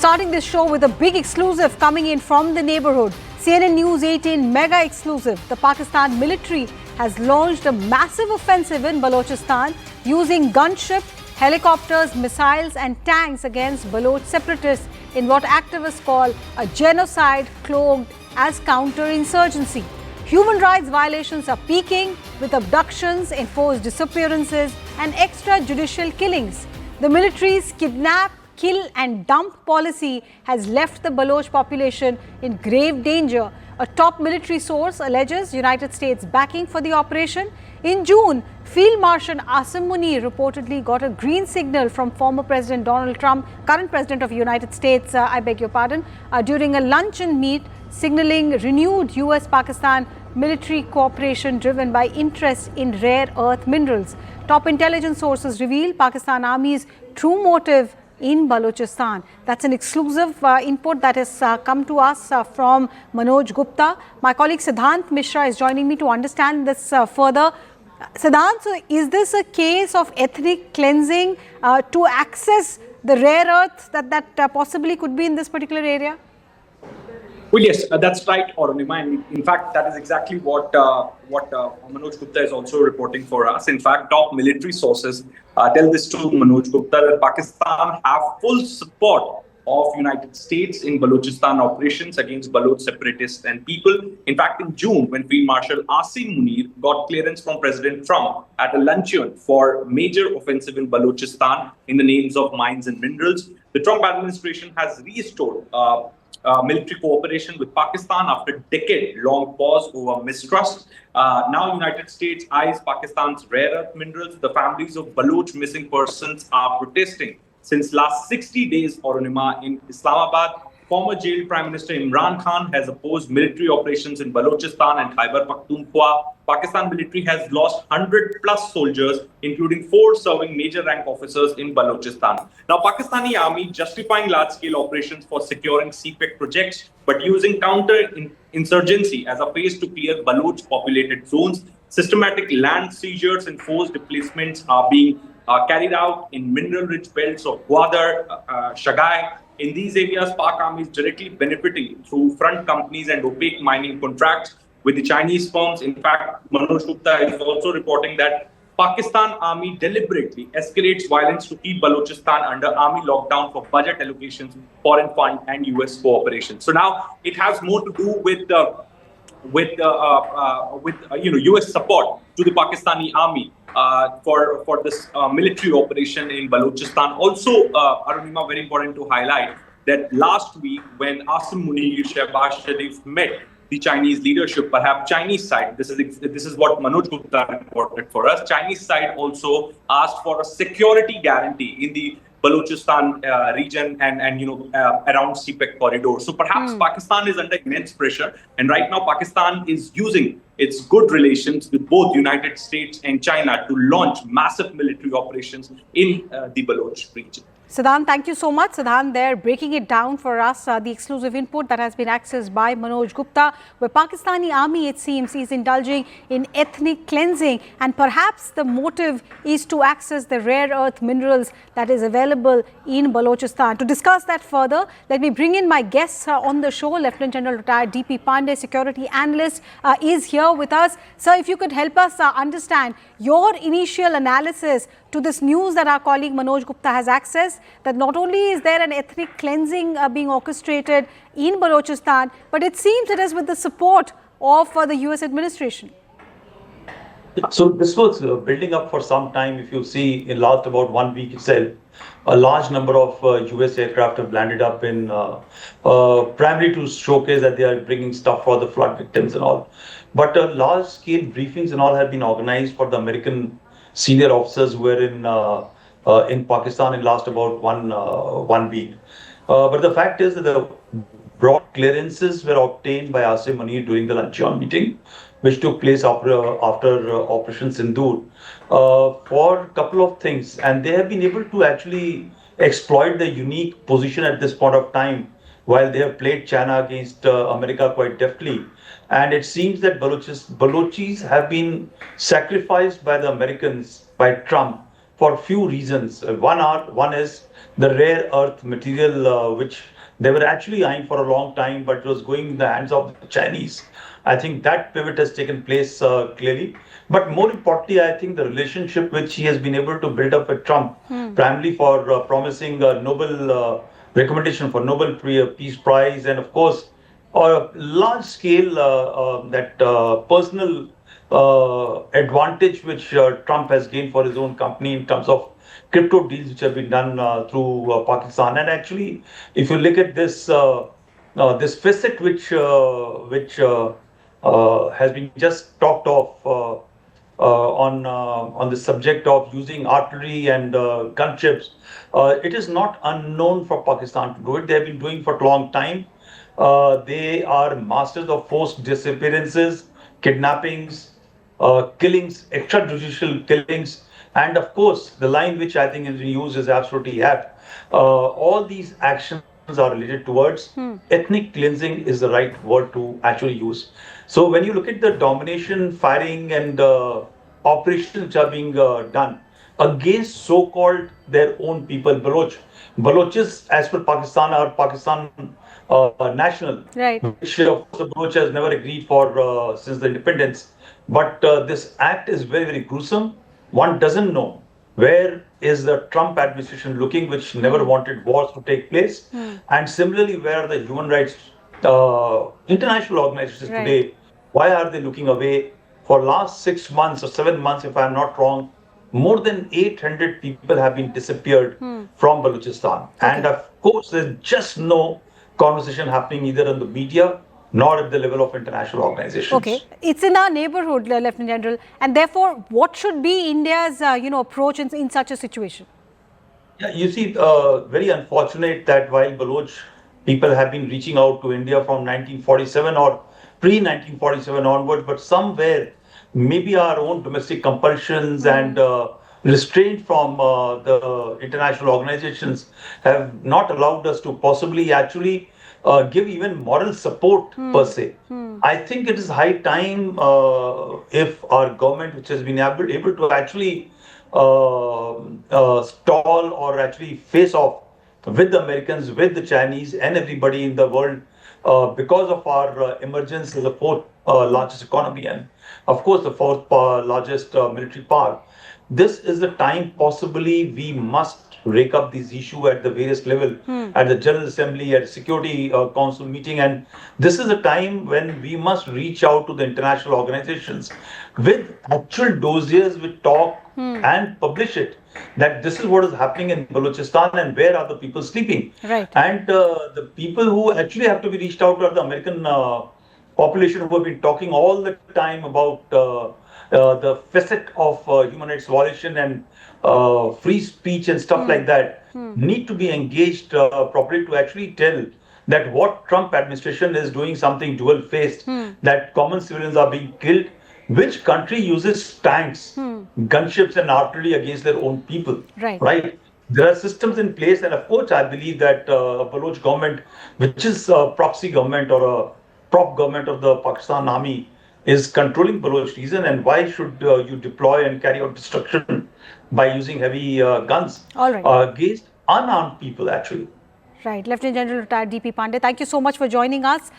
Starting this show with a big exclusive coming in from the neighborhood. CNN News 18 mega exclusive. The Pakistan military has launched a massive offensive in Balochistan using gunships, helicopters, missiles and tanks against Baloch separatists in what activists call a genocide cloaked as counterinsurgency. Human rights violations are peaking with abductions, enforced disappearances and extrajudicial killings. The military's kidnap, kill and dump policy has left the Baloch population in grave danger. A top military source alleges United States backing for the operation. In June, Field Marshal Asim Munir reportedly got a green signal from former President Donald Trump, current President of the United States, during a luncheon meet, signaling renewed US-Pakistan military cooperation driven by interest in rare earth minerals. Top intelligence sources reveal Pakistan Army's true motive in Balochistan. That's an exclusive input that has come to us from Manoj Gupta. My colleague Siddhant Mishra is joining me to understand this further. Siddhant, so is this a case of ethnic cleansing to access the rare earth that possibly could be in this particular area? Well, yes, that's right, Arunima. And in fact, that is exactly what Manoj Gupta is also reporting for us. In fact, top military sources tell this to Manoj Gupta that Pakistan have full support of United States in Balochistan operations against Baloch separatists and people. In fact, in June, when Field Marshal Asim Munir got clearance from President Trump at a luncheon for major offensive in Balochistan in the names of mines and minerals, the Trump administration has restored military cooperation with Pakistan after decade-long pause over mistrust. Now, United States eyes Pakistan's rare earth minerals. The families of Baloch missing persons are protesting since last 60 days, Arunima, in Islamabad. Former jailed Prime Minister Imran Khan has opposed military operations in Balochistan and Khyber Pakhtunkhwa. Pakistan military has lost 100 plus soldiers, including 4 serving major rank officers in Balochistan. Now, Pakistani army justifying large-scale operations for securing CPEC projects, but using counter-insurgency as a phase to clear Baloch populated zones. Systematic land seizures and forced displacements are being carried out in mineral-rich belts of Gwadar, Shagai. In these areas, Pak Army is directly benefiting through front companies and opaque mining contracts with the Chinese firms. In fact, Manoj Gupta is also reporting that Pakistan Army deliberately escalates violence to keep Balochistan under army lockdown for budget allocations, foreign fund and US cooperation. So now it has more to do with US support to the Pakistani army for this military operation in Balochistan. Also, Arunima, very important to highlight that last week when Asim Munir, Shehbaz Sharif met the Chinese leadership, perhaps Chinese side, this is what Manoj Gupta reported for us, Chinese side also asked for a security guarantee in the Balochistan region and around CPEC corridor. So perhaps Pakistan is under immense pressure, and right now Pakistan is using its good relations with both United States and China to launch massive military operations in the Baloch region. Siddhant, thank you so much. Siddhant there breaking it down for us, the exclusive input that has been accessed by Manoj Gupta, where Pakistani army, it seems, is indulging in ethnic cleansing, and perhaps the motive is to access the rare earth minerals that is available in Balochistan. To discuss that further, let me bring in my guests on the show. Lieutenant General retired D.P. Pandey, security analyst, is here with us. Sir, if you could help us understand your initial analysis to this news that our colleague Manoj Gupta has accessed, that not only is there an ethnic cleansing being orchestrated in Balochistan, but it seems it is with the support of the US administration. So this was building up for some time. If you see, in last about 1 week itself, a large number of US aircraft have landed up in primarily to showcase that they are bringing stuff for the flood victims and all. But large scale briefings and all have been organized for the American senior officers who were in Pakistan in last about one week. But the fact is that the broad clearances were obtained by Asim Munir during the luncheon meeting, which took place after Operation Sindoor, for a couple of things. And they have been able to actually exploit the unique position at this point of time, while they have played China against America quite deftly. And it seems that Balochis have been sacrificed by the Americans, by Trump, for few reasons. One is the rare earth material, which they were actually eyeing for a long time, but it was going in the hands of the Chinese. I think that pivot has taken place clearly. But more importantly, I think the relationship which he has been able to build up with Trump, primarily for promising a Nobel recommendation for Nobel Peace Prize, and of course, or large scale that personal advantage which Trump has gained for his own company in terms of crypto deals which have been done through Pakistan. And actually, if you look at this facet which has been just talked of on the subject of using artillery and gunships, it is not unknown for Pakistan to do it. They have been doing for a long time. They are masters of forced disappearances, kidnappings, killings, extrajudicial killings, and of course, the line which I think is used is absolutely apt. All these actions are related towards ethnic cleansing, is the right word to actually use. So when you look at the domination, firing, and operations which are being done against so-called their own people, Balochis, as per Pakistan, are Pakistan national, Right. which of course the Baloch has never agreed for since the independence. But this act is very, very gruesome. One doesn't know where is the Trump administration looking, which never wanted wars to take place, and similarly, where are the human rights international organizations Right. today? Why are they looking away? For last 6 months or 7 months, if I'm not wrong, more than 800 people have been disappeared from Balochistan. And of course, there's just no conversation happening either in the media nor at the level of international organizations. Okay, it's in our neighborhood, Lieutenant General, and therefore, what should be India's, approach in such a situation? Yeah, you see, very unfortunate that while Baloch people have been reaching out to India from 1947 or pre-1947 onwards, but somewhere maybe our own domestic compulsions and restraint from the international organizations have not allowed us to possibly actually give even moral support per se. I think it is high time if our government, which has been able to actually stall or actually face off with the Americans, with the Chinese, and everybody in the world because of our emergence as the fourth largest economy and, of course, the fourth largest military power. This is the time possibly we must rake up these issues at the various level, at the General Assembly, at Security Council meeting, and this is a time when we must reach out to the international organizations with actual dossiers, with talk and publish it, that this is what is happening in Balochistan and where are the people sleeping. Right. And the people who actually have to be reached out to are the American population who have been talking all the time about the facet of human rights violation and free speech and stuff like that, need to be engaged properly to actually tell that what Trump administration is doing something dual-faced, that common civilians are being killed. Which country uses tanks, gunships and artillery against their own people? Right. There are systems in place, and of course, I believe that a Baloch government, which is a proxy government or a prop government of the Pakistan army, is controlling Baloch region. And why should you deploy and carry out destruction by using heavy guns All right. against unarmed people, actually? Right. Lieutenant General Retired D.P. Pandey, thank you so much for joining us.